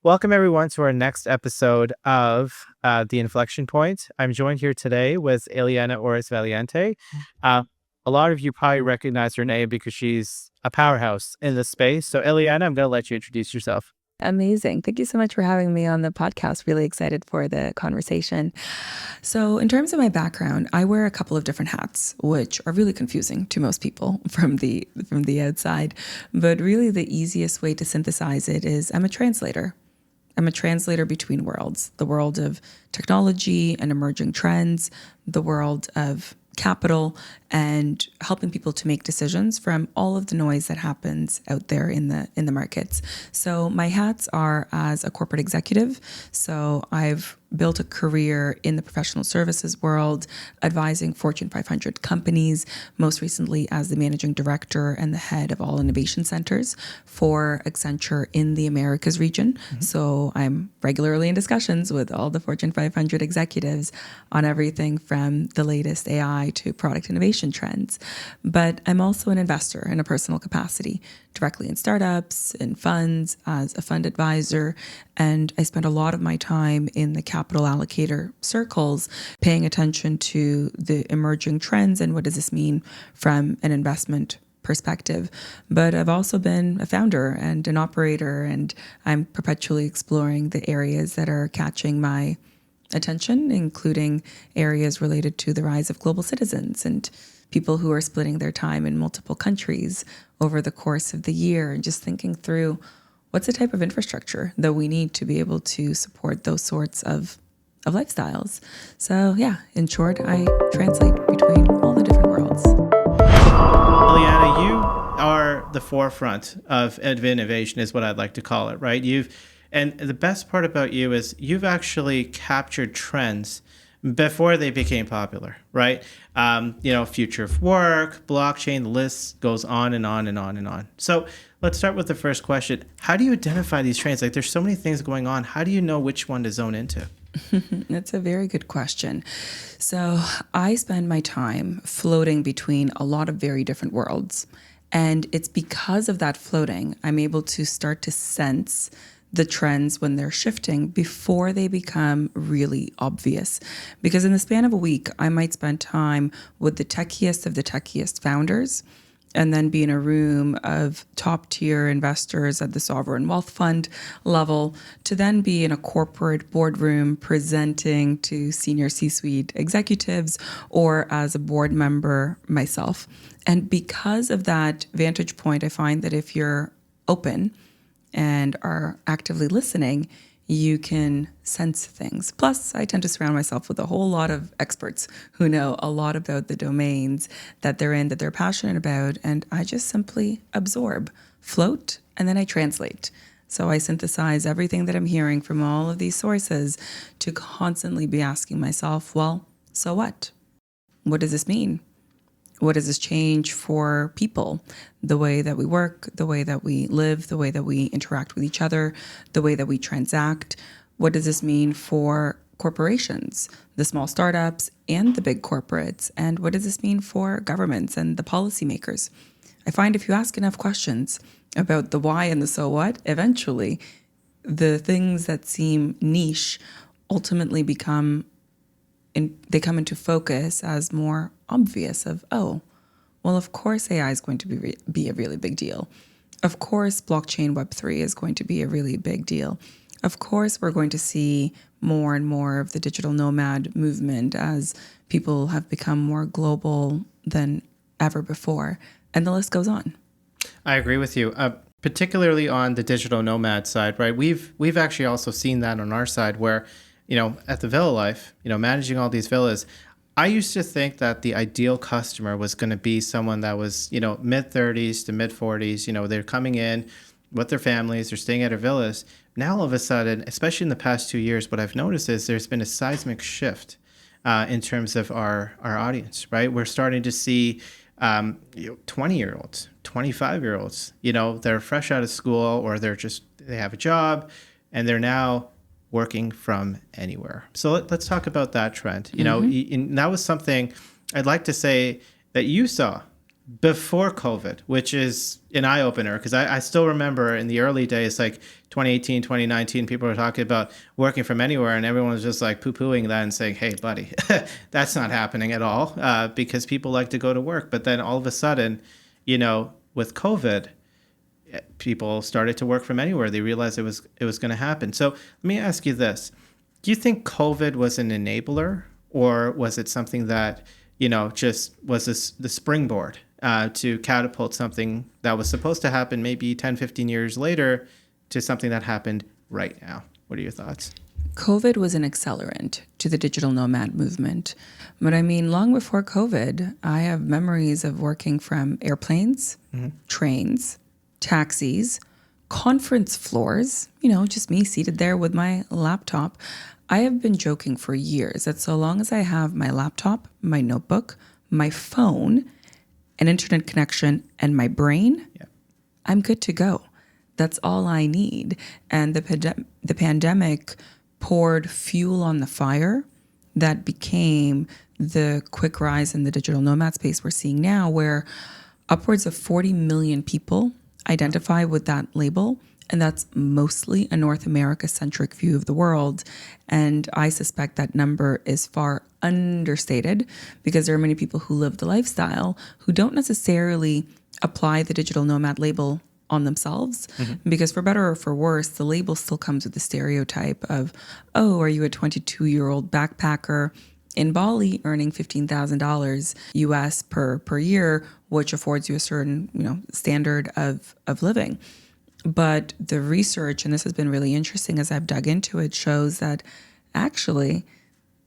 Welcome, everyone, to our next episode of The Inflection Point. I'm joined here today with Iliana Oris Valiente. Uh, a lot of you probably recognize her name because she's a powerhouse in the space. So, Iliana, I'm going to let you introduce yourself. Amazing. Thank you so much for having me on the podcast. Really excited for the conversation. So, in terms of my background, I wear a couple of different hats, which are really confusing to most people from the outside. But really the easiest way to synthesize it is I'm a translator. I'm a translator between worlds, the world of technology and emerging trends, the world of capital, and helping people to make decisions from all of the noise that happens out there in the markets. So my hats are as a corporate executive. So I've built a career in the professional services world, advising Fortune 500 companies, most recently as the managing director and the head of all innovation centers for Accenture in the Americas region. So I'm regularly in discussions with all the Fortune 500 executives on everything from the latest AI to product innovation trends. But I'm also an investor in a personal capacity, directly in startups, in funds, as a fund advisor. And I spend a lot of my time in the capital allocator circles, paying attention to the emerging trends and what does this mean from an investment perspective. But I've also been a founder and an operator, and I'm perpetually exploring the areas that are catching my attention, including areas related to the rise of global citizens and people who are splitting their time in multiple countries over the course of the year, and just thinking through what's the type of infrastructure that we need to be able to support those sorts of lifestyles. So yeah, in short, I translate between all the different worlds. Iliana, you are the forefront of innovation, is what I'd like to call it, right? And the best part about you is you've actually captured trends before they became popular, right? Future of work, blockchain, the list goes on and on and on and on. So let's start with the first question. How do you identify these trends? Like, there's so many things going on. How do you know which one to zone into? That's a very good question. So I spend my time floating between a lot of very different worlds. And it's because of that floating, I'm able to start to sense the trends when they're shifting before they become really obvious. Because in the span of a week, I might spend time with the techiest of the techiest founders and then be in a room of top tier investors at the sovereign wealth fund level, to then be in a corporate boardroom presenting to senior C-suite executives or as a board member myself. And because of that vantage point, I find that if you're open and are actively listening, you can sense things. Plus, I tend to surround myself with a whole lot of experts who know a lot about the domains that they're in, that they're passionate about, and I just simply absorb, float, and then I translate. So I synthesize everything that I'm hearing from all of these sources to constantly be asking myself, well, so what? What does this mean? What does this change for people? The way that we work, the way that we live, the way that we interact with each other, the way that we transact. What does this mean for corporations, the small startups and the big corporates? And what does this mean for governments and the policymakers? I find if you ask enough questions about the why and the so what, eventually the things that seem niche ultimately they come into focus as more obvious of, oh, well, of course AI is going to be a really big deal. Of course, blockchain Web3 is going to be a really big deal. Of course, we're going to see more and more of the digital nomad movement as people have become more global than ever before. And the list goes on. I agree with you, particularly on the digital nomad side, right? We've actually also seen that on our side where, at the villa life, managing all these villas, I used to think that the ideal customer was going to be someone that was, mid 30s to mid 40s. They're coming in with their families, they're staying at our villas. Now, all of a sudden, especially in the past 2 years, what I've noticed is there's been a seismic shift in terms of our audience, right? We're starting to see 20-year-olds, 25-year-olds, they're fresh out of school or they have a job and they're now working from anywhere. So let's talk about that trend. And that was something I'd like to say that you saw before COVID, which is an eye opener because I still remember in the early days, like 2018, 2019, people were talking about working from anywhere and everyone was just like poo-pooing that and saying, hey, buddy, that's not happening at all because people like to go to work. But then all of a sudden, with COVID, people started to work from anywhere. They realized it was going to happen. So let me ask you this. Do you think COVID was an enabler or was it something that, just was the springboard to catapult something that was supposed to happen maybe 10, 15 years later to something that happened right now? What are your thoughts? COVID was an accelerant to the digital nomad movement. But I mean, long before COVID, I have memories of working from airplanes, trains, taxis, conference floors, just me seated there with my laptop. I have been joking for years that so long as I have my laptop, my notebook, my phone, an internet connection, and my brain, I'm good to go. That's all I need. And the pandemic poured fuel on the fire that became the quick rise in the digital nomad space we're seeing now, where upwards of 40 million people identify with that label. And that's mostly a North America-centric view of the world. And I suspect that number is far understated because there are many people who live the lifestyle who don't necessarily apply the digital nomad label on themselves. Because for better or for worse, the label still comes with the stereotype of, oh, are you a 22-year-old backpacker in Bali earning $15,000 US per year, which affords you a certain, standard of living. But the research, and this has been really interesting as I've dug into it, shows that actually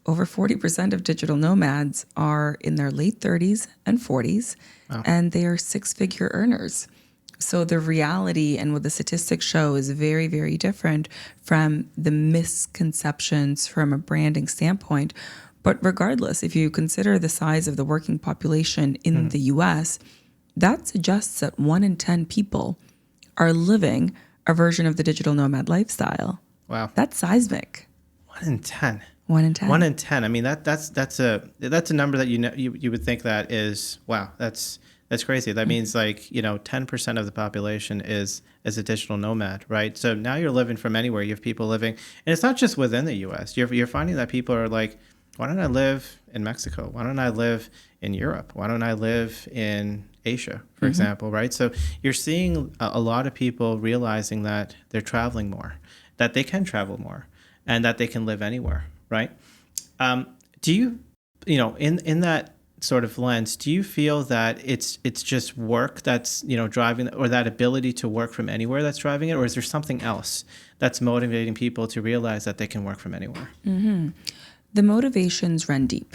over 40% of digital nomads are in their late 30s and 40s, and they are six-figure earners. So the reality and what the statistics show is very, very different from the misconceptions from a branding standpoint. But regardless, if you consider the size of the working population in the US, that suggests that 1 in 10 people are living a version of the digital nomad lifestyle. Wow. That's seismic. 1 in 10. 1 in 10. 1 in 10. I mean, that's a number that you would think that is, wow, that's crazy. That means 10% of the population is a digital nomad, right? So now you're living from anywhere. You have people living, and it's not just within the US. You're finding that people are like, why don't I live in Mexico? Why don't I live in Europe? Why don't I live in Asia, for example, right? So you're seeing a lot of people realizing that they're traveling more, that they can travel more, and that they can live anywhere, right? Do you, in that sort of lens, do you feel that it's just work that's, driving, or that ability to work from anywhere that's driving it, or is there something else that's motivating people to realize that they can work from anywhere? The motivations run deep.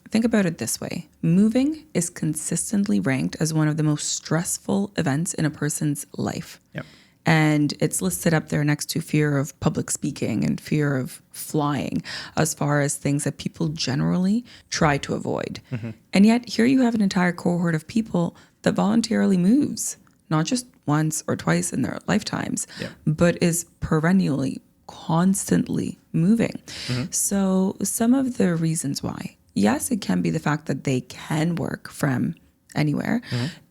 Think about it this way. Moving is consistently ranked as one of the most stressful events in a person's life. Yep. And it's listed up there next to fear of public speaking and fear of flying as far as things that people generally try to avoid. And yet here you have an entire cohort of people that voluntarily moves, not just once or twice in their lifetimes, but is perennially, constantly moving. So some of the reasons why. Yes, it can be the fact that they can work from anywhere.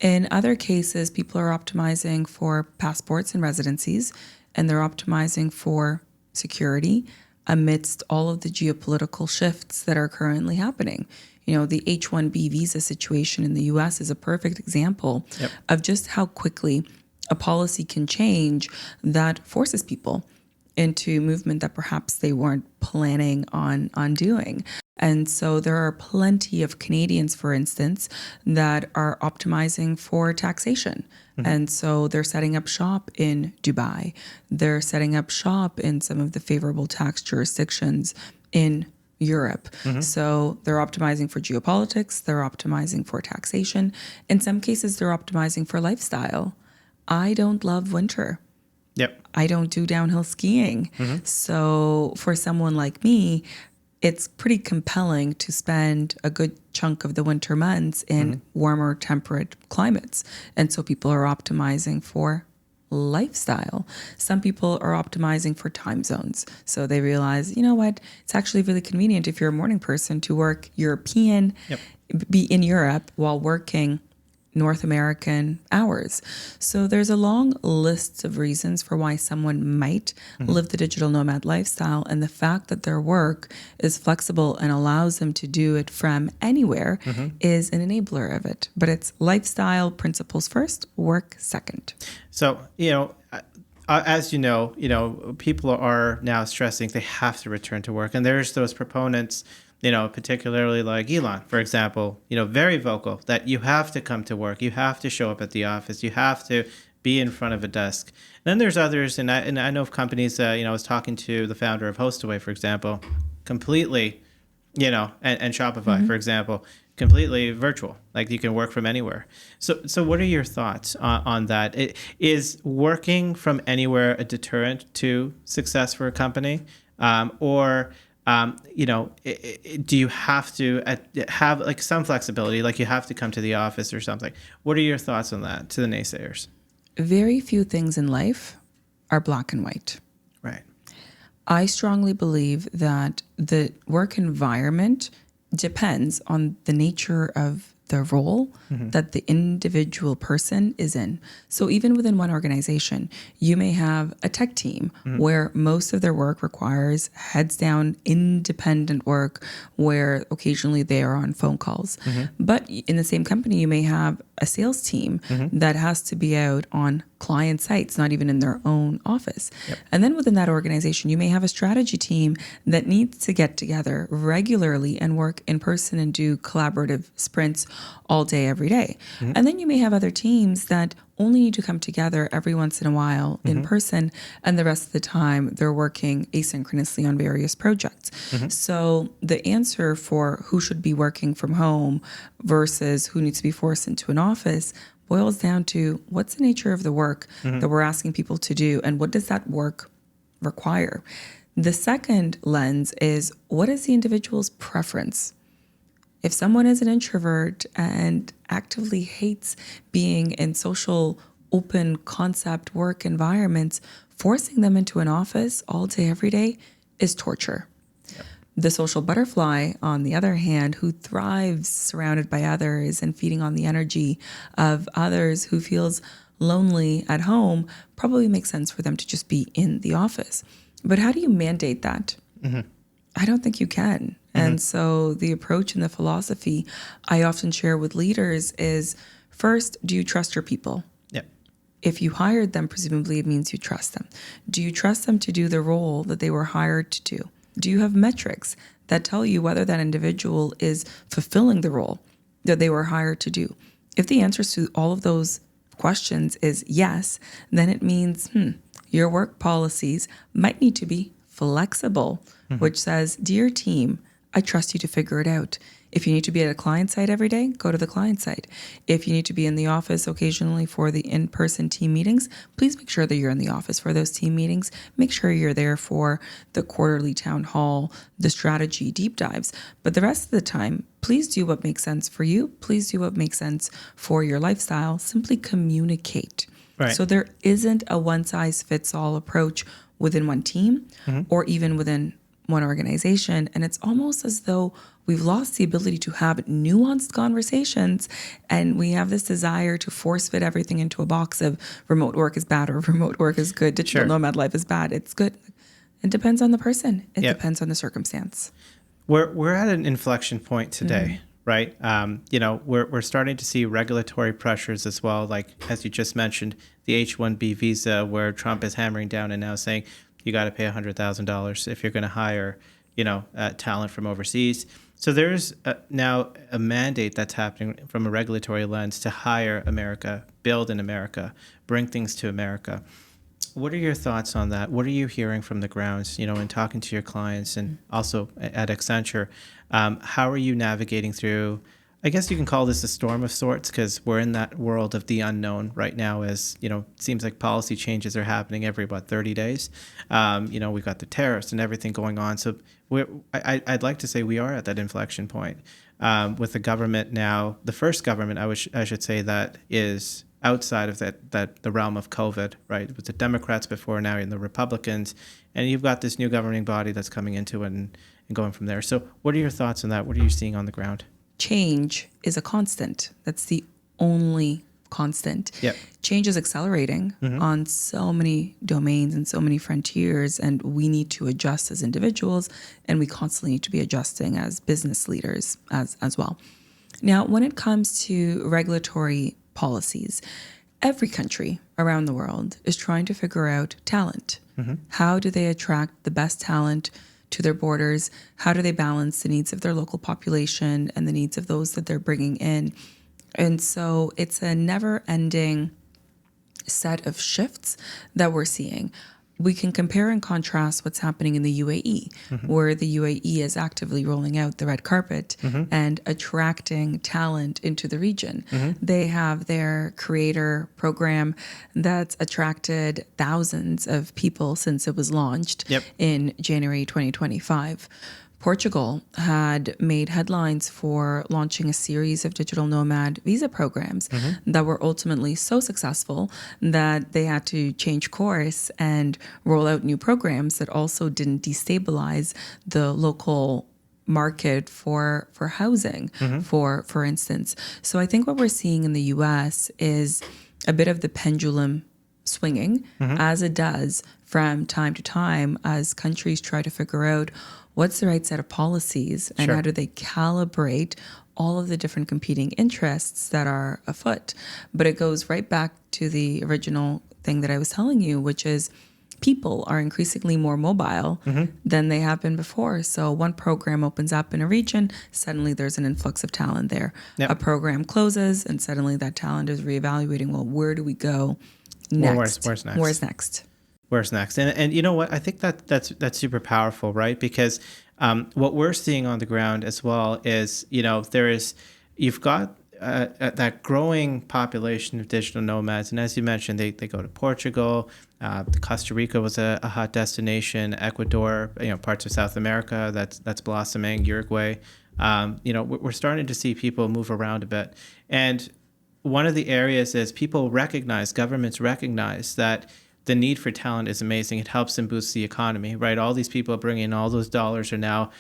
In other cases, people are optimizing for passports and residencies, and they're optimizing for security amidst all of the geopolitical shifts that are currently happening. The H-1B visa situation in the US is a perfect example of just how quickly a policy can change that forces people into movement that perhaps they weren't planning on doing. And so there are plenty of Canadians, for instance, that are optimizing for taxation. And so they're setting up shop in Dubai. They're setting up shop in some of the favorable tax jurisdictions in Europe. So they're optimizing for geopolitics. They're optimizing for taxation. In some cases, they're optimizing for lifestyle. I don't love winter. I don't do downhill skiing. So for someone like me, it's pretty compelling to spend a good chunk of the winter months in warmer temperate climates. And so people are optimizing for lifestyle. Some people are optimizing for time zones. So they realize, it's actually really convenient if you're a morning person to work European, be in Europe while working North American hours. So there's a long list of reasons for why someone might live the digital nomad lifestyle. And the fact that their work is flexible and allows them to do it from anywhere is an enabler of it. But it's lifestyle principles first, work second. So, as you know, people are now stressing they have to return to work. And there's those proponents, particularly like Elon, for example, very vocal that you have to come to work. You have to show up at the office. You have to be in front of a desk. And then there's others, and I know of companies, I was talking to the founder of Hostaway, for example, completely, and Shopify, for example, completely virtual. Like you can work from anywhere. So what are your thoughts on that? Is working from anywhere a deterrent to success for a company? Do you have to have like some flexibility, like you have to come to the office or something? What are your thoughts on that to the naysayers? Very few things in life are black and white. Right. I strongly believe that the work environment depends on the nature of the role that the individual person is in. So even within one organization, you may have a tech team where most of their work requires heads down, independent work where occasionally they are on phone calls. But in the same company, you may have a sales team that has to be out on client sites, not even in their own office. Yep. And then within that organization, you may have a strategy team that needs to get together regularly and work in person and do collaborative sprints all day, every day. And then you may have other teams that only need to come together every once in a while in person, and the rest of the time they're working asynchronously on various projects. So the answer for who should be working from home versus who needs to be forced into an office boils down to what's the nature of the work that we're asking people to do, and what does that work require? The second lens is, what is the individual's preference? If someone is an introvert and actively hates being in social, open concept work environments, forcing them into an office all day, every day is torture. Yep. The social butterfly, on the other hand, who thrives surrounded by others and feeding on the energy of others, who feels lonely at home, probably makes sense for them to just be in the office. But how do you mandate that? I don't think you can. And so the approach and the philosophy I often share with leaders is, first, do you trust your people? Yep. If you hired them, presumably it means you trust them. Do you trust them to do the role that they were hired to do? Do you have metrics that tell you whether that individual is fulfilling the role that they were hired to do? If the answers to all of those questions is yes, then it means your work policies might need to be flexible, which says, dear team, I trust you to figure it out. If you need to be at a client site every day, go to the client site. If you need to be in the office occasionally for the in-person team meetings, please make sure that you're in the office for those team meetings. Make sure you're there for the quarterly town hall, the strategy deep dives. But the rest of the time, please do what makes sense for you. Please do what makes sense for your lifestyle. Simply communicate. Right. So there isn't a one-size-fits-all approach within one team or even within one organization. And it's almost as though we've lost the ability to have nuanced conversations, and we have this desire to force fit everything into a box of remote work is bad or remote work is good. Digital nomad life is bad. It's good. It depends on the person. It depends on the circumstance. We're at an inflection point today, right? We're starting to see regulatory pressures as well, like as you just mentioned, the H-1B visa, where Trump is hammering down and now saying you got to pay $100,000 if you're going to hire, talent from overseas. So there's now a mandate that's happening from a regulatory lens to hire America, build in America, bring things to America. What are your thoughts on that? What are you hearing from the grounds, in talking to your clients and also at Accenture? How are you navigating through, I guess you can call this a storm of sorts, because we're in that world of the unknown right now, as, it seems like policy changes are happening every, 30 days. We've got the tariffs and everything going on. So I'd like to say we are at that inflection point with the government now, the first government, I should say, that is outside of the realm of COVID, right? With the Democrats before, now and the Republicans, and you've got this new governing body that's coming into it and going from there. So what are your thoughts on that? What are you seeing on the ground? Change is a constant. That's the only constant. Yep. Change is accelerating on so many domains and so many frontiers, and we need to adjust as individuals, and we constantly need to be adjusting as business leaders as well. Now, when it comes to regulatory policies, every country around the world is trying to figure out talent. How do they attract the best talent to their borders? How do they balance the needs of their local population and the needs of those that they're bringing in? And so it's a never-ending set of shifts that we're seeing. We can compare and contrast what's happening in the UAE, where the UAE is actively rolling out the red carpet and attracting talent into the region. They have their creator program that's attracted thousands of people since it was launched in January 2025. Portugal had made headlines for launching a series of digital nomad visa programs that were ultimately so successful that they had to change course and roll out new programs that also didn't destabilize the local market for housing, for instance. So I think what we're seeing in the US is a bit of the pendulum swinging, as it does from time to time as countries try to figure out what's the right set of policies and how do they calibrate all of the different competing interests that are afoot. But it goes right back to the original thing that I was telling you, which is people are increasingly more mobile than they have been before. So one program opens up in a region, suddenly there's an influx of talent there. A program closes and suddenly that talent is reevaluating, well, where do we go next? Well, where's next? Where's next? Where's next? And you know what? I think that's super powerful, right? Because what we're seeing on the ground as well is, you've got that growing population of digital nomads. And as you mentioned, they go to Portugal. Costa Rica was a hot destination. Ecuador, parts of South America that's blossoming. Uruguay. We're starting to see people move around a bit. And one of the areas is governments recognize that the need for talent is amazing. It helps and boosts the economy, right? All these people bringing in all those dollars are now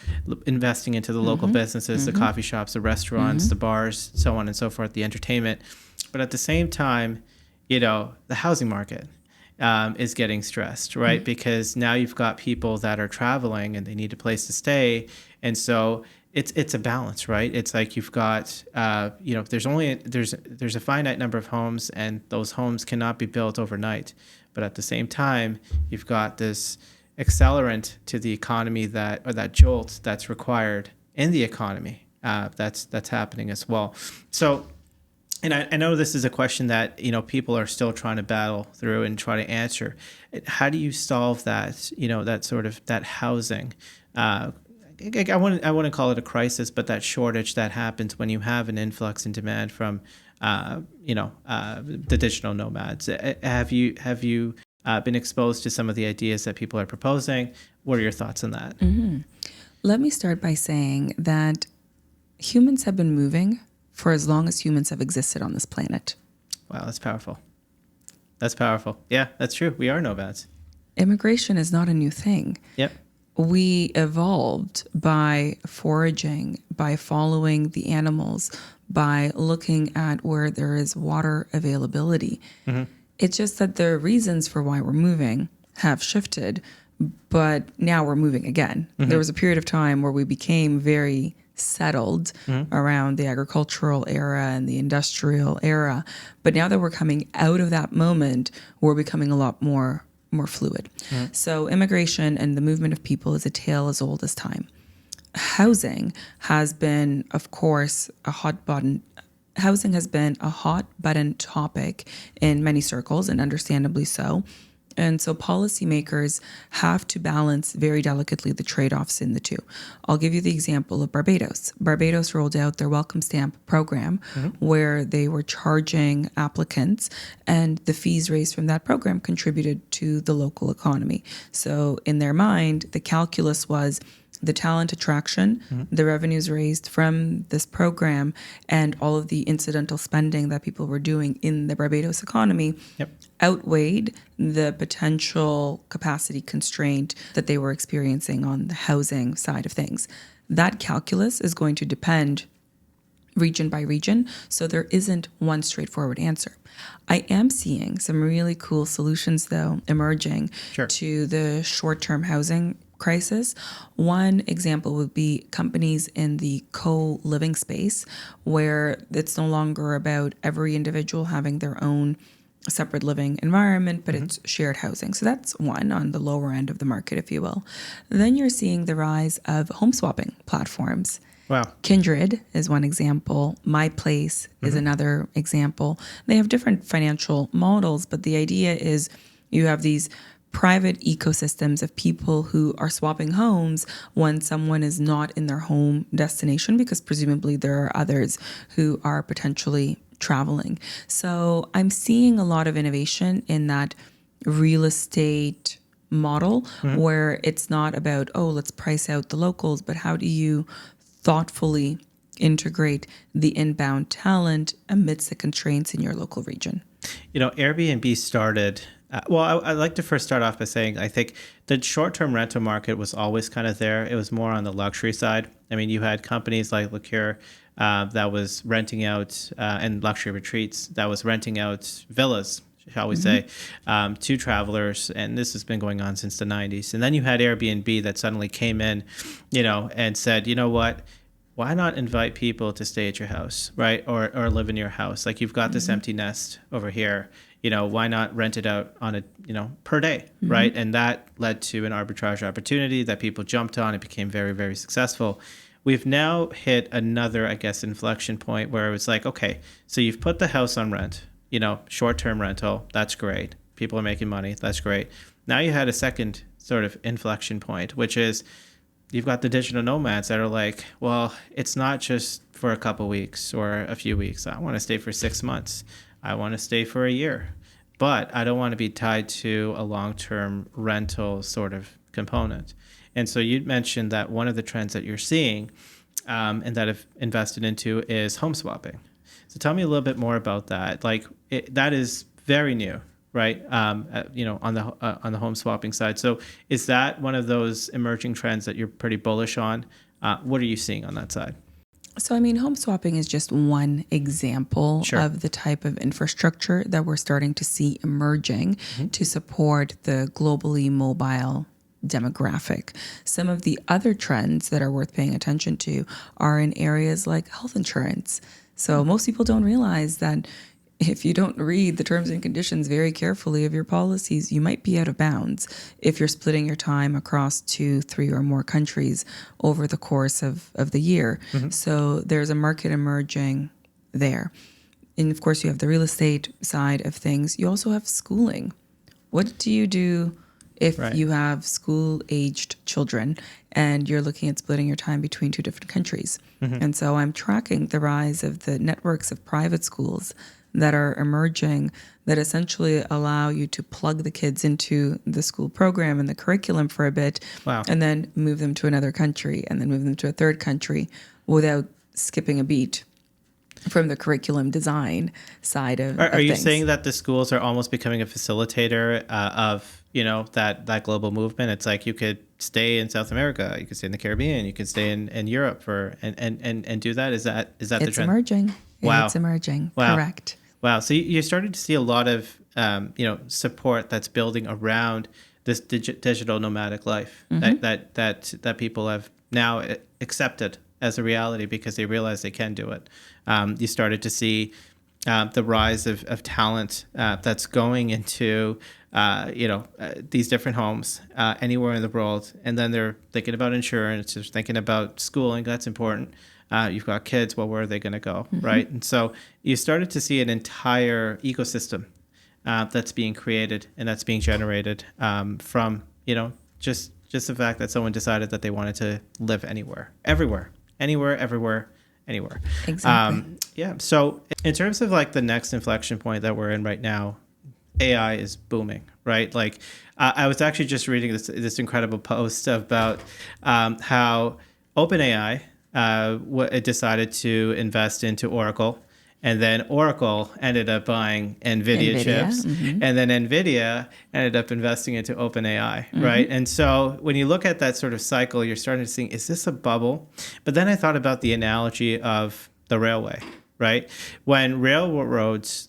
investing into the local businesses, the coffee shops, the restaurants, the bars, so on and so forth, the entertainment. But at the same time, the housing market is getting stressed, right? Because now you've got people that are traveling and they need a place to stay. And so it's a balance, right? It's like you've got, there's a finite number of homes and those homes cannot be built overnight. But at the same time, you've got this accelerant to the economy that jolt that's required in the economy that's happening as well. So, and I know this is a question that people are still trying to battle through and try to answer. How do you solve that? That sort of that housing. I wouldn't call it a crisis, but that shortage that happens when you have an influx in demand from the digital nomads. Have you been exposed to some of the ideas that people are proposing? What are your thoughts on that? Let me start by saying that humans have been moving for as long as humans have existed on this planet. Wow, that's powerful. That's powerful. Yeah, that's true. We are nomads. Immigration is not a new thing. Yep. We evolved by foraging, by following the animals, by looking at where there is water availability. It's just that the reasons for why we're moving have shifted, but now we're moving again. There was a period of time where we became very settled around the agricultural era and the industrial era. But now that we're coming out of that moment, we're becoming a lot more fluid. So immigration and the movement of people is a tale as old as time. Housing has been, of course, a hot button topic in many circles, and understandably so. And so policymakers have to balance very delicately the trade-offs in the two. I'll give you the example of Barbados. Barbados rolled out their welcome stamp program where they were charging applicants, and the fees raised from that program contributed to the local economy. So in their mind, the calculus was the talent attraction, the revenues raised from this program, and all of the incidental spending that people were doing in the Barbados economy outweighed the potential capacity constraint that they were experiencing on the housing side of things. That calculus is going to depend region by region. So there isn't one straightforward answer. I am seeing some really cool solutions, though, emerging to the short-term housing crisis. One example would be companies in the co-living space, where it's no longer about every individual having their own separate living environment, but it's shared housing. So that's one on the lower end of the market, if you will. Then you're seeing the rise of home swapping platforms. Wow. Kindred is one example. My Place is another example. They have different financial models, but the idea is you have these private ecosystems of people who are swapping homes when someone is not in their home destination, because presumably there are others who are potentially traveling. So I'm seeing a lot of innovation in that real estate model where it's not about, oh, let's price out the locals, but how do you thoughtfully integrate the inbound talent amidst the constraints in your local region? You know, Airbnb started, I'd like to first start off by saying I think the short-term rental market was always kind of there. It was more on the luxury side. I mean, you had companies like Liqueur that was renting out, and luxury retreats that was renting out villas, shall we say, to travelers. And this has been going on since the 90s. And then you had Airbnb that suddenly came in, you know, and said, you know what? Why not invite people to stay at your house, right? Or live in your house? Like, you've got this empty nest over here. You know, why not rent it out on a, you know, per day, right? And that led to an arbitrage opportunity that people jumped on. It became very, very successful. We've now hit another, I guess, inflection point where it was like, okay, so you've put the house on rent, you know, short-term rental. That's great. People are making money. That's great. Now you had a second sort of inflection point, which is you've got the digital nomads that are like, well, it's not just for a couple weeks or a few weeks. I want to stay for 6 months. I want to stay for a year. But I don't want to be tied to a long-term rental sort of component. And so you mentioned that one of the trends that you're seeing and that I've invested into is home swapping. So tell me a little bit more about that. Like, that is very new, right? You know, on the home swapping side. So is that one of those emerging trends that you're pretty bullish on? What are you seeing on that side? So, I mean, home swapping is just one example of the type of infrastructure that we're starting to see emerging to support the globally mobile demographic. Some of the other trends that are worth paying attention to are in areas like health insurance. So most people don't realize that if you don't read the terms and conditions very carefully of your policies, you might be out of bounds if you're splitting your time across 2, 3, or more countries over the course of the year. So there's a market emerging there. And of course, you have the real estate side of things. You also have schooling. What do you do if you have school-aged children and you're looking at splitting your time between 2 different countries? And so I'm tracking the rise of the networks of private schools that are emerging that essentially allow you to plug the kids into the school program and the curriculum for a bit, and then move them to another country and then move them to a third country without skipping a beat from the curriculum design side of Are you things. saying that the schools are almost becoming a facilitator of, you know, that global movement? It's like you could stay in South America, you could stay in the Caribbean, you could stay in Europe and do that? Is that the trend? It's emerging. Wow. It's emerging. Wow. Correct. Wow. So you're starting to see a lot of, you know, support that's building around this digital nomadic life that people have now accepted as a reality because they realize they can do it. You started to see the rise of talent that's going into, these different homes anywhere in the world. And then they're thinking about insurance, they're thinking about schooling. That's important. You've got kids. Well, where are they going to go? Right. And so you started to see an entire ecosystem that's being created and that's being generated from, you know, just the fact that someone decided that they wanted to live anywhere, everywhere. Exactly. So in terms of like the next inflection point that we're in right now, AI is booming, right? Like I was actually just reading this incredible post about how OpenAI it decided to invest into Oracle. And then Oracle ended up buying NVIDIA chips. And then NVIDIA ended up investing into OpenAI, right? And so when you look at that sort of cycle, you're starting to see, is this a bubble? But then I thought about the analogy of, the railway, right? When railroads,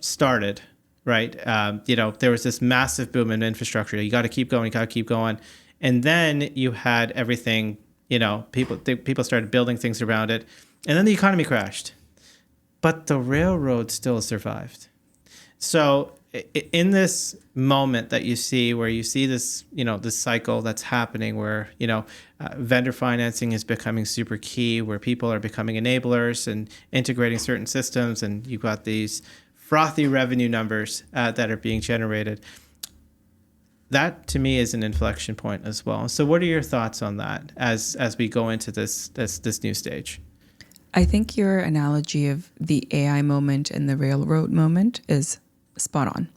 started, right? There was this massive boom in infrastructure. You got to keep going, and then you had everything. People started building things around it, and then the economy crashed, but the railroad still survived. So in this moment that you see, where you see this, this cycle that's happening, where vendor financing is becoming super key, where people are becoming enablers and integrating certain systems, and you've got these frothy revenue numbers that are being generated. That to me is an inflection point as well. So what are your thoughts on that as we go into this new stage? I think your analogy of the AI moment and the railroad moment is spot on.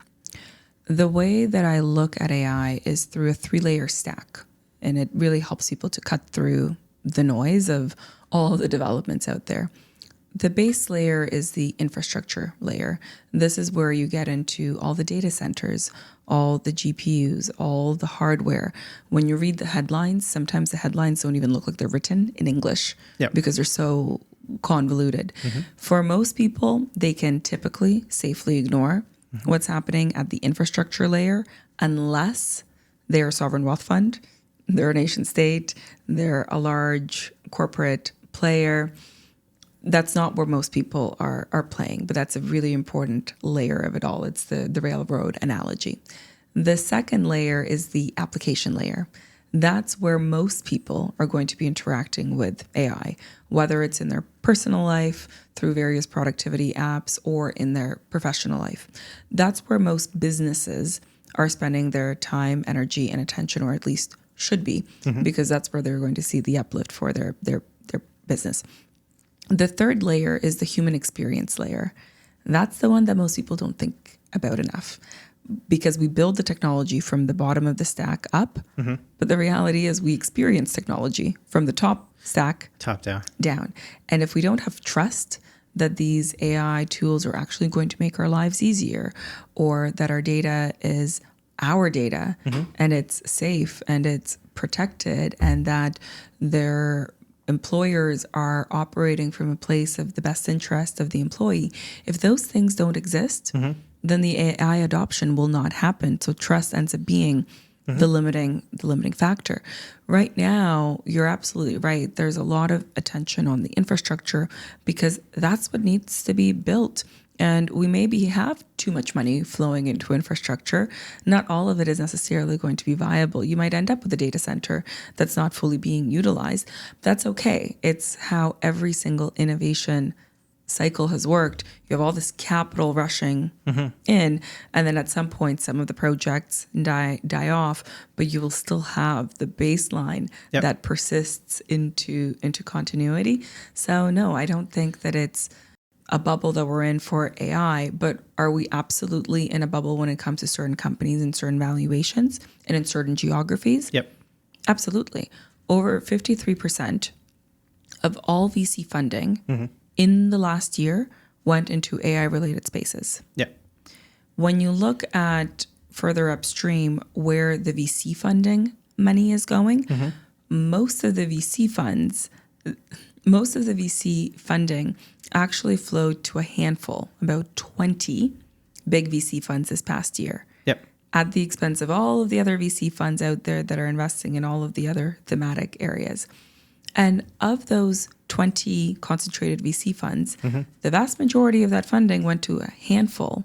The way that I look at AI is through a 3-layer stack, and it really helps people to cut through the noise of all the developments out there. The base layer is the infrastructure layer. This is where you get into all the data centers, all the GPUs, all the hardware. When you read the headlines, sometimes the headlines don't even look like they're written in English because they're so convoluted. For most people, they can typically safely ignore what's happening at the infrastructure layer unless they're a sovereign wealth fund, they're a nation state, they're a large corporate player. That's not where most people are playing, but that's a really important layer of it all. It's the railroad analogy. The second layer is the application layer. That's where most people are going to be interacting with AI, whether it's in their personal life, through various productivity apps, or in their professional life. That's where most businesses are spending their time, energy, and attention, or at least should be, because that's where they're going to see the uplift for their business. The third layer is the human experience layer. That's the one that most people don't think about enough, because we build the technology from the bottom of the stack up, but the reality is we experience technology from the top stack top down. And if we don't have trust that these AI tools are actually going to make our lives easier, or that our data is our data and it's safe and it's protected, and that their employers are operating from a place of the best interest of the employee, if those things don't exist, then the AI adoption will not happen. So trust ends up being the limiting factor. Right now, you're absolutely right. There's a lot of attention on the infrastructure because that's what needs to be built. And we maybe have too much money flowing into infrastructure. Not all of it is necessarily going to be viable. You might end up with a data center that's not fully being utilized. That's okay. It's how every single innovation cycle has worked. You have all this capital rushing in, and then at some point, some of the projects die off, but you will still have the baseline that persists into continuity. So no, I don't think that it's a bubble that we're in for AI, but are we absolutely in a bubble when it comes to certain companies and certain valuations and in certain geographies? Yep. Absolutely. Over 53% of all VC funding in the last year went into AI-related spaces. Yep. When you look at further upstream where the VC funding money is going, most of the VC funding actually flowed to a handful, about 20 big VC funds this past year. Yep. At the expense of all of the other VC funds out there that are investing in all of the other thematic areas. And of those 20 concentrated VC funds, the vast majority of that funding went to a handful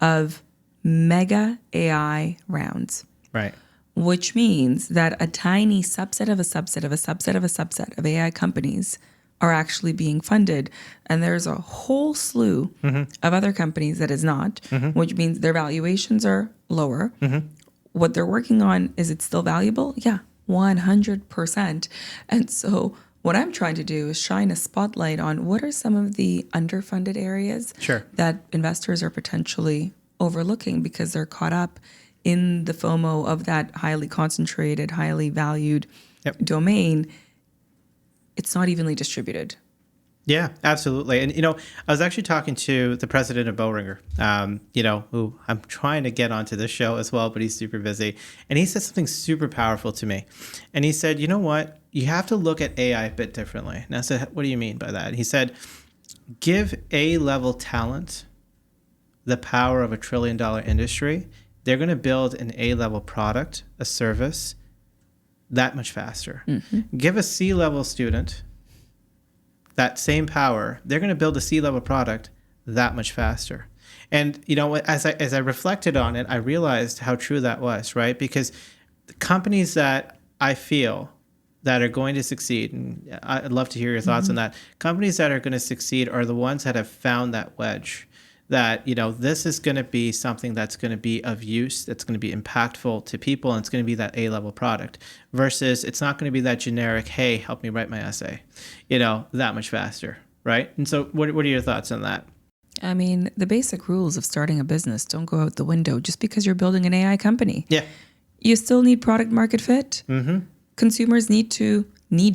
of mega AI rounds. Right. Which means that a tiny subset of a subset of a subset of a subset of AI companies are actually being funded. And there's a whole slew of other companies that is not, which means their valuations are lower. What they're working on, is it still valuable? Yeah, 100%. And so what I'm trying to do is shine a spotlight on what are some of the underfunded areas that investors are potentially overlooking because they're caught up in the FOMO of that highly concentrated, highly valued domain. It's not evenly distributed. Yeah, absolutely. And, I was actually talking to the president of Boehringer, who I'm trying to get onto this show as well, but he's super busy. And he said something super powerful to me. And he said, you know what? you have to look at AI a bit differently. And I said, what do you mean by that? He said, give A-level talent the power of $1 trillion industry. They're going to build an A-level product, a service, that much faster. Give a C-level student that same power. They're going to build a C-level product that much faster. And, you know, as I reflected on it, I realized how true that was, right? Because the companies that I feel that are going to succeed, and I'd love to hear your thoughts on that, companies that are going to succeed are the ones that have found that wedge, that, you know, this is going to be something that's going to be of use, that's going to be impactful to people, and it's going to be that A-level product, versus it's not going to be that generic, hey, help me write my essay, you know, that much faster, right? And so what are your thoughts on that? I mean, the basic rules of starting a business don't go out the window just because you're building an AI company. Yeah. You still need product market fit. Consumers need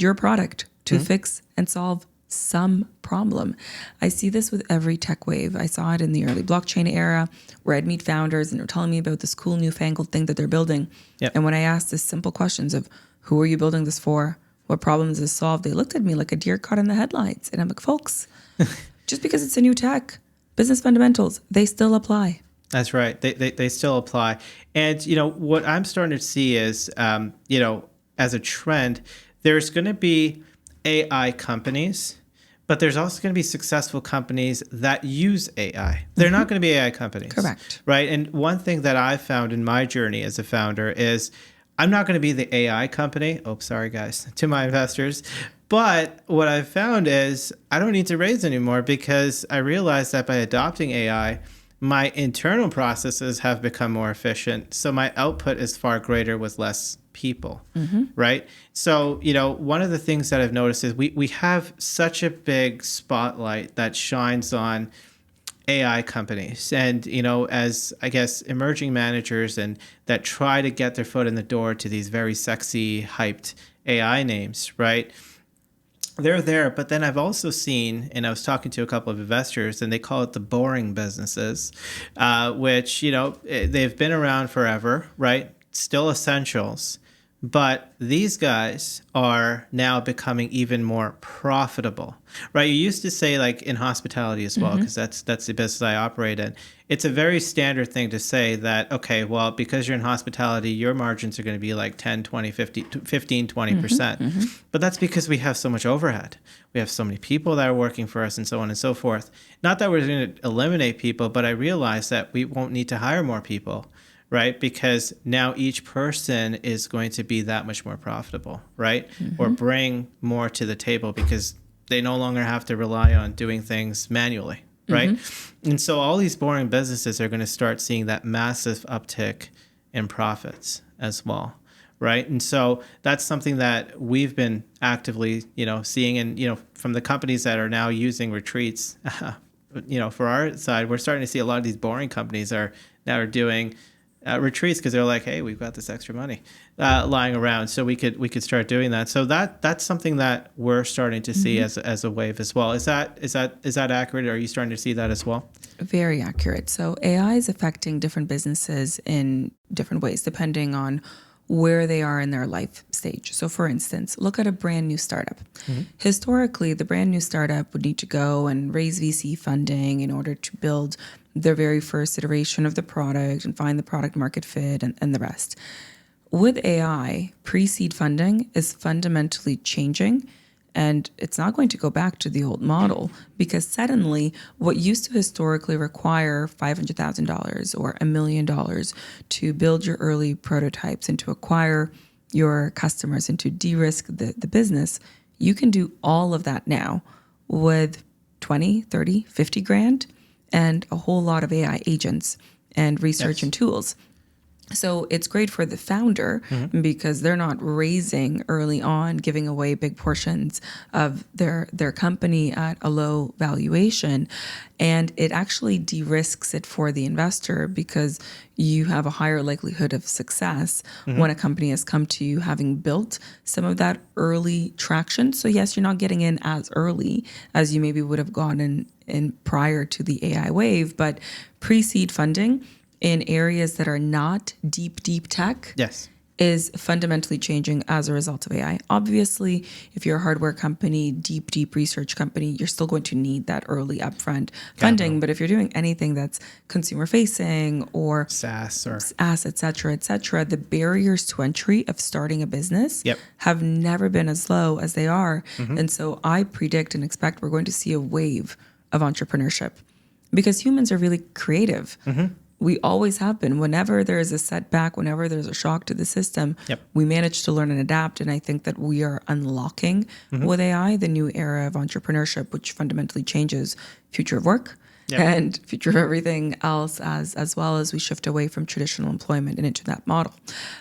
your product to fix and solve some problem. I see this with every tech wave. I saw it in the early blockchain era where I'd meet founders and they're telling me about this cool newfangled thing that they're building. Yep. And when I asked the simple questions of who are you building this for? What problems is solved? They looked at me like a deer caught in the headlights. And I'm like, folks, just because it's a new tech, business fundamentals, they still apply. That's right. They still apply. And, you know, what I'm starting to see is, you know, as a trend, there's going to be AI companies, but there's also going to be successful companies that use AI. They're not going to be AI companies. Correct. Right. And one thing that I've found in my journey as a founder is I'm not going to be the AI company. Oh, sorry, guys, to my investors. But what I've found is I don't need to raise anymore because I realized that by adopting AI, my internal processes have become more efficient. So my output is far greater with less people, right? So, you know, one of the things that I've noticed is we have such a big spotlight that shines on AI companies. And, you know, as I guess emerging managers and that try to get their foot in the door to these very sexy, hyped AI names, right? They're there, but then I've also seen, and I was talking to a couple of investors, and they call it the boring businesses, which, you know, they've been around forever, right? Still essentials. But these guys are now becoming even more profitable, right? You used to say, like in hospitality as well, because that's the business I operate in. It's a very standard thing to say that, okay, well, because you're in hospitality, your margins are going to be like 10, 20, 15, 20%. But that's because we have so much overhead. We have so many people that are working for us and so on and so forth. Not that we're going to eliminate people, but I realize that we won't need to hire more people. Right? Because now each person is going to be that much more profitable, right? Or bring more to the table because they no longer have to rely on doing things manually, right? And so all these boring businesses are going to start seeing that massive uptick in profits as well, right? And so that's something that we've been actively, you know, seeing, and, you know, from the companies that are now using retreats, you know, for our side, we're starting to see a lot of these boring companies are doing retreats because they're like, hey, we've got this extra money lying around, so we could start doing that. So that's something that we're starting to see as a wave as well. Is that accurate? Are you starting to see that as well? Very accurate. So AI is affecting different businesses in different ways depending on where they are in their life stage. So for instance, look at a brand new startup. Historically, the brand new startup would need to go and raise VC funding in order to build their very first iteration of the product and find the product market fit and the rest. With AI, pre-seed funding is fundamentally changing, and it's not going to go back to the old model because suddenly what used to historically require $500,000 or $1 million to build your early prototypes and to acquire your customers and to de-risk the business, you can do all of that now with 20, 30, 50 grand and a whole lot of AI agents and research and tools. So it's great for the founder because they're not raising early on, giving away big portions of their company at a low valuation. And it actually de-risks it for the investor because you have a higher likelihood of success when a company has come to you having built some of that early traction. So yes, you're not getting in as early as you maybe would have gotten in prior to the AI wave, but pre-seed funding in areas that are not deep tech, yes, is fundamentally changing as a result of AI. Obviously, if you're a hardware company, deep research company, you're still going to need that early upfront funding. But if you're doing anything that's consumer facing or SaaS or et cetera, the barriers to entry of starting a business have never been as low as they are. And so I predict and expect we're going to see a wave of entrepreneurship because humans are really creative. We always have been. Whenever there is a setback, whenever there's a shock to the system, we manage to learn and adapt. And I think that we are unlocking with AI the new era of entrepreneurship, which fundamentally changes future of work and future of everything else as well as we shift away from traditional employment and into that model.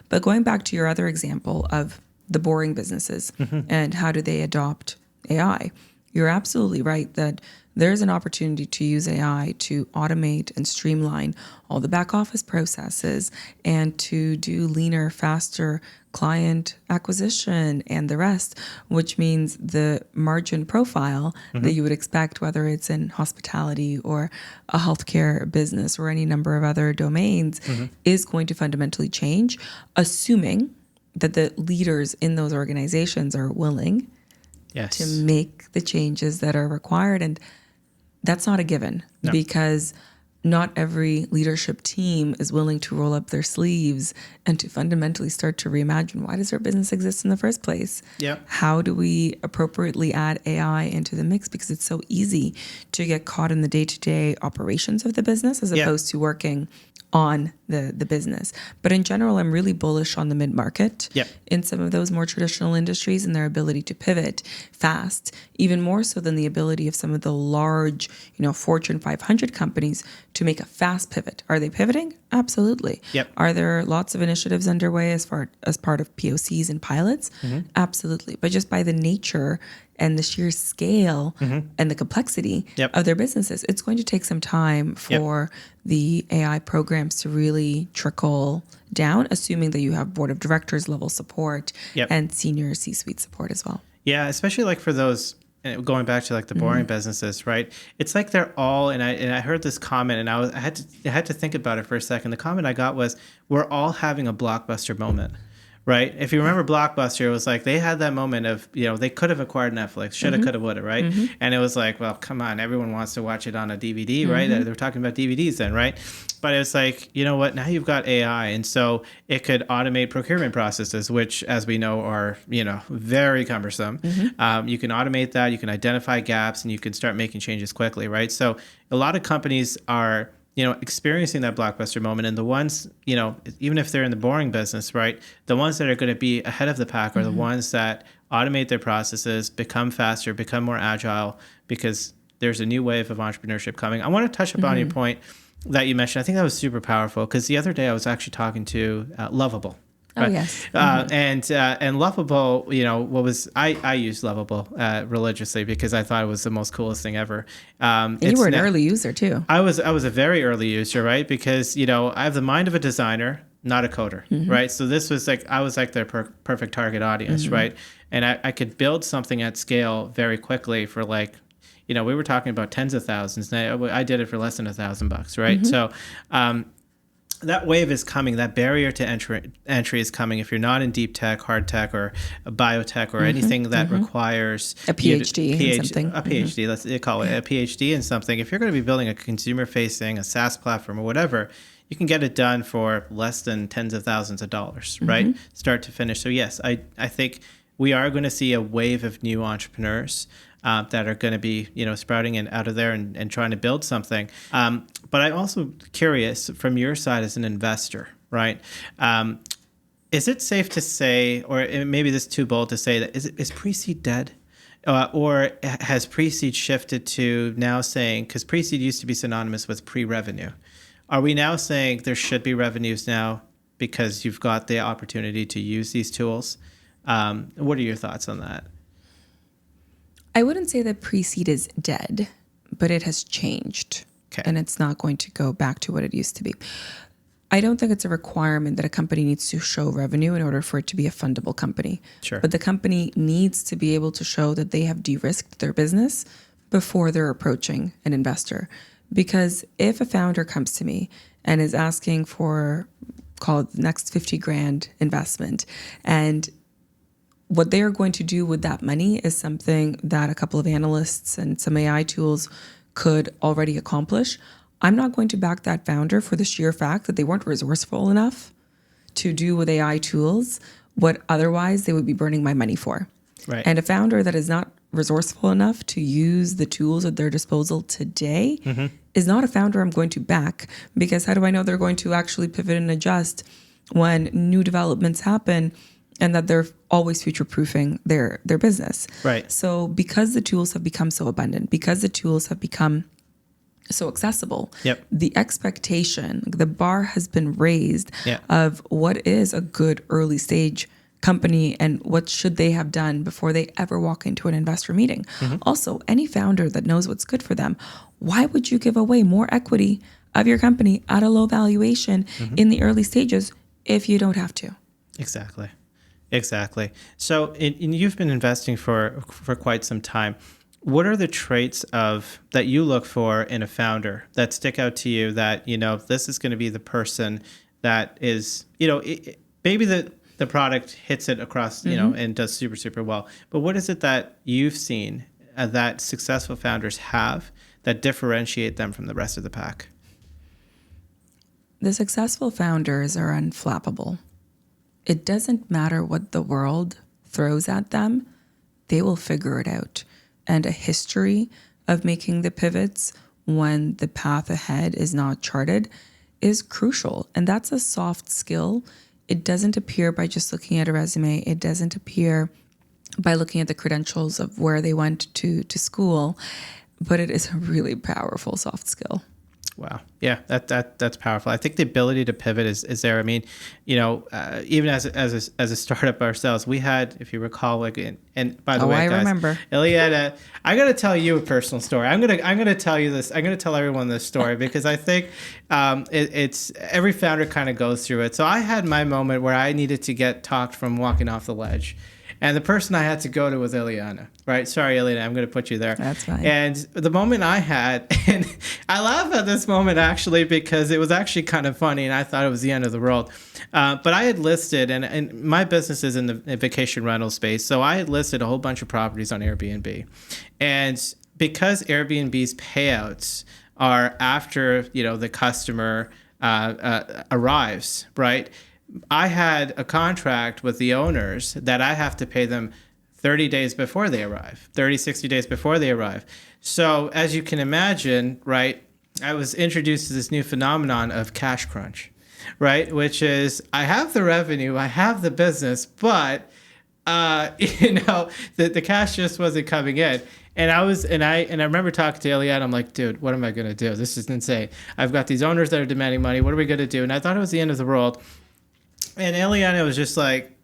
But going back to your other example of the boring businesses and how do they adopt AI, you're absolutely right that there's an opportunity to use AI to automate and streamline all the back office processes and to do leaner, faster client acquisition and the rest, which means the margin profile that you would expect, whether it's in hospitality or a healthcare business or any number of other domains, is going to fundamentally change, assuming that the leaders in those organizations are willing to make the changes that are required. And that's not a given because not every leadership team is willing to roll up their sleeves and to fundamentally start to reimagine, why does our business exist in the first place? How do we appropriately add AI into the mix? Because it's so easy to get caught in the day-to-day operations of the business as opposed to working on the business. But in general, I'm really bullish on the mid-market in some of those more traditional industries and their ability to pivot fast, even more so than the ability of some of the large, Fortune 500 companies to make a fast pivot. Are they pivoting? Absolutely. Are there lots of initiatives underway as part of POCs and pilots? Absolutely. But just by the nature and the sheer scale and the complexity of their businesses, it's going to take some time for the AI programs to really trickle down, assuming that you have board of directors level support and senior C-suite support as well. Yeah, especially like for those, going back to like the boring businesses, right? It's like they're all, and I heard this comment, and I had to think about it for a second. The comment I got was, we're all having a Blockbuster moment. Right. If you remember Blockbuster, it was like they had that moment of, they could have acquired Netflix, shoulda, coulda, woulda, right? And it was like, well, come on, everyone wants to watch it on a DVD, right? They're talking about DVDs then, right? But it's like, you know what? Now you've got AI, and so it could automate procurement processes, which, as we know, are very cumbersome. You can automate that, you can identify gaps, and you can start making changes quickly, right? So a lot of companies are experiencing that Blockbuster moment. And the ones, even if they're in the boring business, right, the ones that are going to be ahead of the pack are the ones that automate their processes, become faster, become more agile, because there's a new wave of entrepreneurship coming. I want to touch upon your point that you mentioned. I think that was super powerful, because the other day I was actually talking to Lovable. Right? Oh, yes. And Lovable, I use Lovable religiously because I thought it was the most coolest thing ever. And you were an early user too. I was a very early user, right? Because, I have the mind of a designer, not a coder, right? So this was like, I was like their perfect target audience, right? And I could build something at scale very quickly for like, we were talking about tens of thousands, and I did it for less than $1,000, right? So, that wave is coming. That barrier to entry is coming. If you're not in deep tech, hard tech, or biotech, or anything that requires a PhD in something, a PhD, let's call it a PhD in something. If you're going to be building a consumer-facing, a SaaS platform, or whatever, you can get it done for less than tens of thousands of dollars, right? Start to finish. So yes, I think we are going to see a wave of new entrepreneurs that are going to be, sprouting out of there and trying to build something. But I'm also curious from your side as an investor, right? Is it safe to say, or maybe this is too bold to say, that is pre-seed dead? Or has pre-seed shifted to now saying, because pre-seed used to be synonymous with pre-revenue. Are we now saying there should be revenues now because you've got the opportunity to use these tools? What are your thoughts on that? I wouldn't say that pre-seed is dead, but it has changed. Okay. And it's not going to go back to what it used to be. I don't think it's a requirement that a company needs to show revenue in order for it to be a fundable company. Sure. But the company needs to be able to show that they have de-risked their business before they're approaching an investor. Because if a founder comes to me and is asking for call it the next 50 grand investment. And what they are going to do with that money is something that a couple of analysts and some AI tools could already accomplish. I'm not going to back that founder for the sheer fact that they weren't resourceful enough to do with AI tools what otherwise they would be burning my money for. Right. And a founder that is not resourceful enough to use the tools at their disposal today is not a founder I'm going to back, because how do I know they're going to actually pivot and adjust when new developments happen and that they're always future-proofing their business? Right. So because the tools have become so abundant, because the tools have become so accessible, Yep. the expectation, the bar has been raised Yeah. of what is a good early stage company and what should they have done before they ever walk into an investor meeting. Also, any founder that knows what's good for them, why would you give away more equity of your company at a low valuation in the early stages if you don't have to? Exactly. So you've been investing for quite some time. What are the traits that you look for in a founder that stick out to you that, this is going to be the person that is, maybe the product hits it across, and does super, super well. But what is it that you've seen that successful founders have that differentiate them from the rest of the pack? The successful founders are unflappable. It doesn't matter what the world throws at them, they will figure it out. And a history of making the pivots when the path ahead is not charted is crucial. And that's a soft skill. It doesn't appear by just looking at a resume. It doesn't appear by looking at the credentials of where they went to school, but it is a really powerful soft skill. Wow. Yeah, that's powerful. I think the ability to pivot is there. I mean, even as a startup ourselves, we had, if you recall, and by the way, guys, remember. Iliana, I got to tell you a personal story. I'm gonna tell you this. I'm gonna tell everyone this story because I think it's every founder kind of goes through it. So I had my moment where I needed to get talked from walking off the ledge. And the person I had to go to was Iliana, right? Sorry, Iliana, I'm going to put you there. That's fine. And the moment I had, and I laugh at this moment actually because it was actually kind of funny and I thought it was the end of the world. But I had listed, and my business is in the vacation rental space, so I had listed a whole bunch of properties on Airbnb. And because Airbnb's payouts are after, the customer arrives, right? I had a contract with the owners that I have to pay them 30 days before they arrive, 60 days before they arrive. So as you can imagine, right, I was introduced to this new phenomenon of cash crunch, right? Which is I have the revenue, I have the business, but, the cash just wasn't coming in. And I remember talking to Iliana. I'm like, dude, what am I going to do? This is insane. I've got these owners that are demanding money. What are we going to do? And I thought it was the end of the world. And Iliana was just like,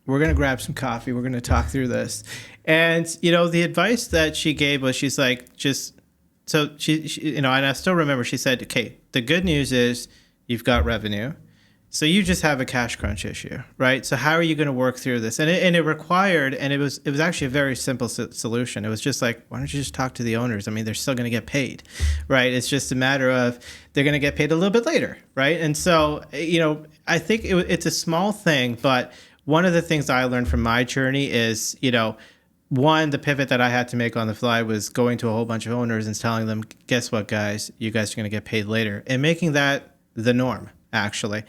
we're going to grab some coffee. We're going to talk through this. And, the advice that she gave was she's like, so she, and I still remember she said, okay, the good news is you've got revenue. So you just have a cash crunch issue, right? So how are you going to work through this? And it required, and it was actually a very simple solution. It was just like, why don't you just talk to the owners? I mean, they're still going to get paid, right? It's just a matter of they're going to get paid a little bit later, right? And so, I think it's a small thing, but one of the things I learned from my journey is, one, the pivot that I had to make on the fly was going to a whole bunch of owners and telling them, guess what, guys, you guys are going to get paid later, and making that the norm, actually.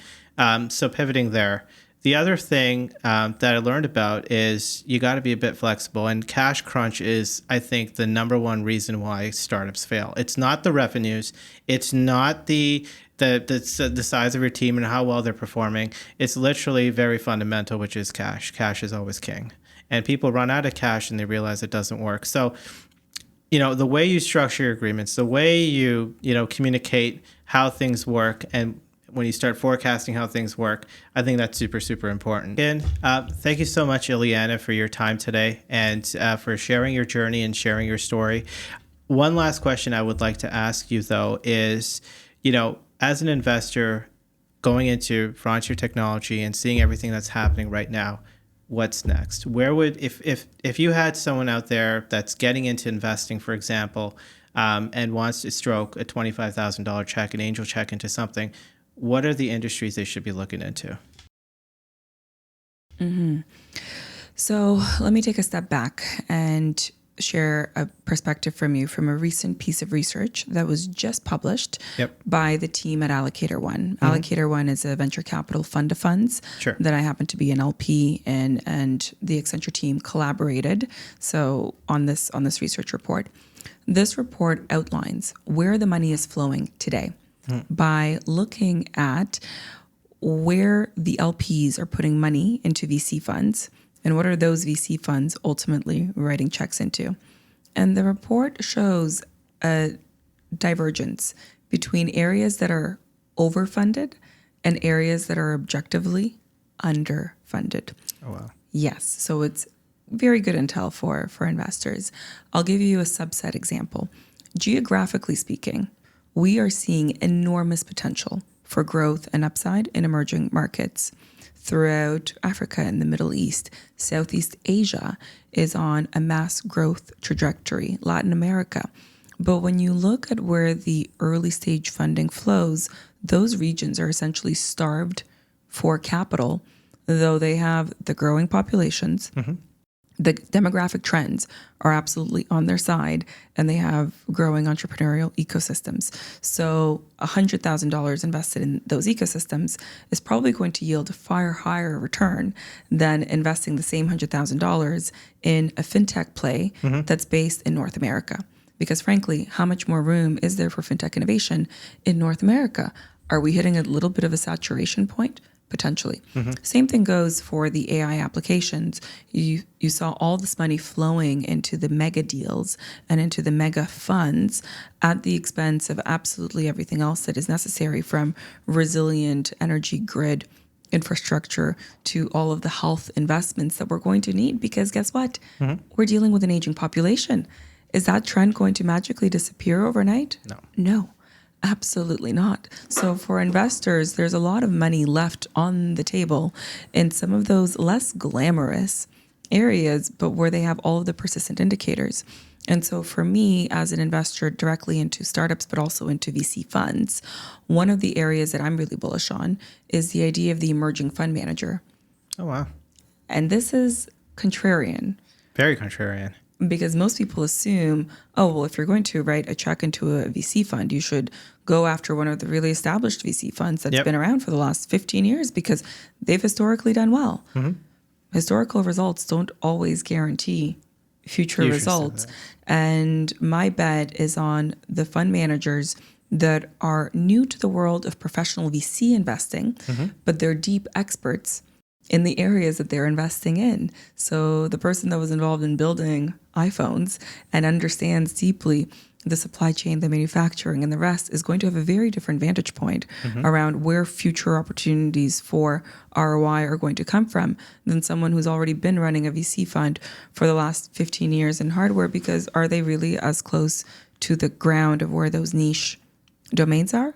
So pivoting there. The other thing that I learned about is you got to be a bit flexible, and cash crunch is, I think, the number one reason why startups fail. It's not the revenues. It's not the size of your team and how well they're performing. It's literally very fundamental, which is cash. Cash is always king. And people run out of cash and they realize it doesn't work. So, the way you structure your agreements, the way you communicate how things work, and when you start forecasting how things work, I think that's super, super important. Again, thank you so much, Iliana, for your time today and for sharing your journey and sharing your story. One last question I would like to ask you, though, is, as an investor going into frontier technology and seeing everything that's happening right now, what's next? Where would, if you had someone out there that's getting into investing, for example, and wants to stroke a $25,000 check, an angel check into something, what are the industries they should be looking into? So let me take a step back and share a perspective from you from a recent piece of research that was just published by the team at Allocator One. Allocator One is a venture capital fund of funds that I happen to be an LP in, and the Accenture team collaborated on this research report. This report outlines where the money is flowing today by looking at where the LPs are putting money into VC funds and what are those VC funds ultimately writing checks into. And the report shows a divergence between areas that are overfunded and areas that are objectively underfunded. Oh, wow. Yes. So it's very good intel for investors. I'll give you a subset example. Geographically speaking, we are seeing enormous potential for growth and upside in emerging markets throughout Africa and the Middle East. Southeast Asia is on a mass growth trajectory, Latin America. But when you look at where the early stage funding flows, those regions are essentially starved for capital, though they have the growing populations. The demographic trends are absolutely on their side, and they have growing entrepreneurial ecosystems. So $100,000 invested in those ecosystems is probably going to yield a far higher return than investing the same $100,000 in a fintech play that's based in North America. Because frankly, how much more room is there for fintech innovation in North America? Are we hitting a little bit of a saturation point? Potentially. Same thing goes for the AI applications. You saw all this money flowing into the mega deals and into the mega funds at the expense of absolutely everything else that is necessary, from resilient energy grid infrastructure to all of the health investments that we're going to need. Because guess what? We're dealing with an aging population. Is that trend going to magically disappear overnight? No. Absolutely not. So for investors, there's a lot of money left on the table in some of those less glamorous areas, but where they have all of the persistent indicators. And so for me, as an investor directly into startups, but also into VC funds, one of the areas that I'm really bullish on is the idea of the emerging fund manager. Oh, wow. And this is contrarian. Very contrarian. Because most people assume, oh, well, if you're going to write a check into a VC fund, you should go after one of the really established VC funds that's been around for the last 15 years because they've historically done well. Historical results don't always guarantee future results. And my bet is on the fund managers that are new to the world of professional VC investing, but they're deep experts in the areas that they're investing in. So the person that was involved in building iPhones and understands deeply the supply chain, the manufacturing, and the rest is going to have a very different vantage point around where future opportunities for ROI are going to come from than someone who's already been running a VC fund for the last 15 years in hardware, because are they really as close to the ground of where those niche domains are?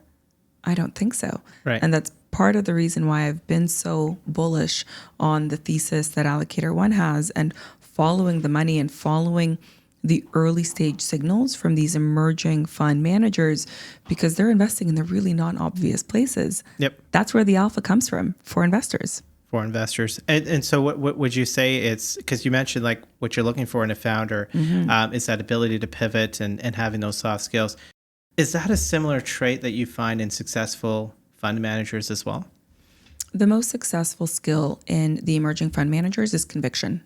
I don't think so. And that's part of the reason why I've been so bullish on the thesis that Allocator One has, and following the money and following the early stage signals from these emerging fund managers, because they're investing in the really non-obvious places. That's where the alpha comes from for investors. And so what would you say it's, because you mentioned like what you're looking for in a founder is that ability to pivot and having those soft skills. Is that a similar trait that you find in successful fund managers as well? The most successful skill in the emerging fund managers is conviction.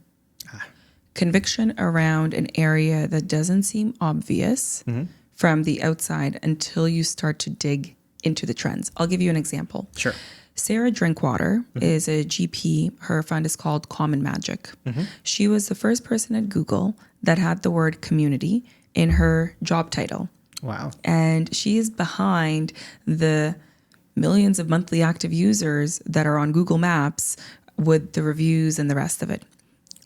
Conviction around an area that doesn't seem obvious from the outside until you start to dig into the trends. I'll give you an example. Sure. Sarah Drinkwater is a GP. Her fund is called Common Magic. She was the first person at Google that had the word community in her job title. Wow. And she is behind the millions of monthly active users that are on Google Maps with the reviews and the rest of it.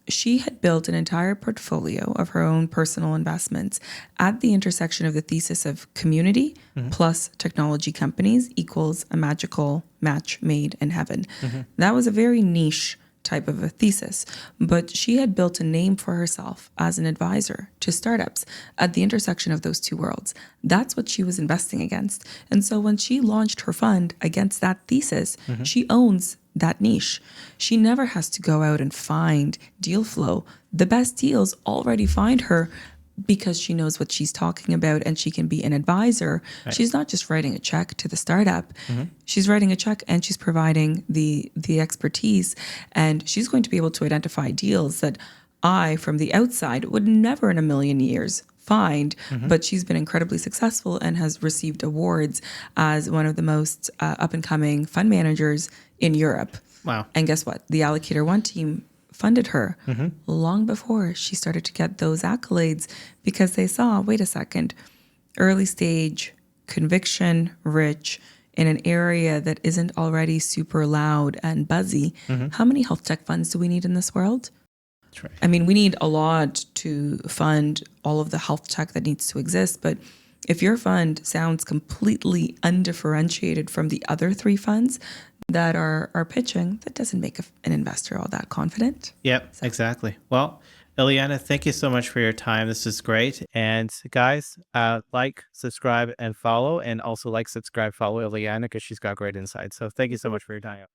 She had built an entire portfolio of her own personal investments at the intersection of the thesis of community plus technology companies equals a magical match made in heaven. That was a very niche type of a thesis, but she had built a name for herself as an advisor to startups at the intersection of those two worlds. That's what she was investing against. And so when she launched her fund against that thesis, she owns that niche. She never has to go out and find deal flow. The best deals already find her because she knows what she's talking about and she can be an advisor. Right. She's not just writing a check to the startup. She's writing a check and she's providing the expertise, and she's going to be able to identify deals that I, from the outside, would never in a million years find. But she's been incredibly successful and has received awards as one of the most up-and-coming fund managers in Europe. Wow. And guess what? The Allocator One team funded her long before she started to get those accolades, because they saw, wait a second, early stage, conviction rich, in an area that isn't already super loud and buzzy. How many health tech funds do we need in this world? That's right. I mean, we need a lot to fund all of the health tech that needs to exist, but if your fund sounds completely undifferentiated from the other three funds that are pitching, that doesn't make an investor all that confident. Yep, exactly. Well, Iliana, thank you so much for your time. This is great. And guys, like, subscribe, and follow. And also like, subscribe, follow Iliana, because she's got great insights. So thank you so much for your time.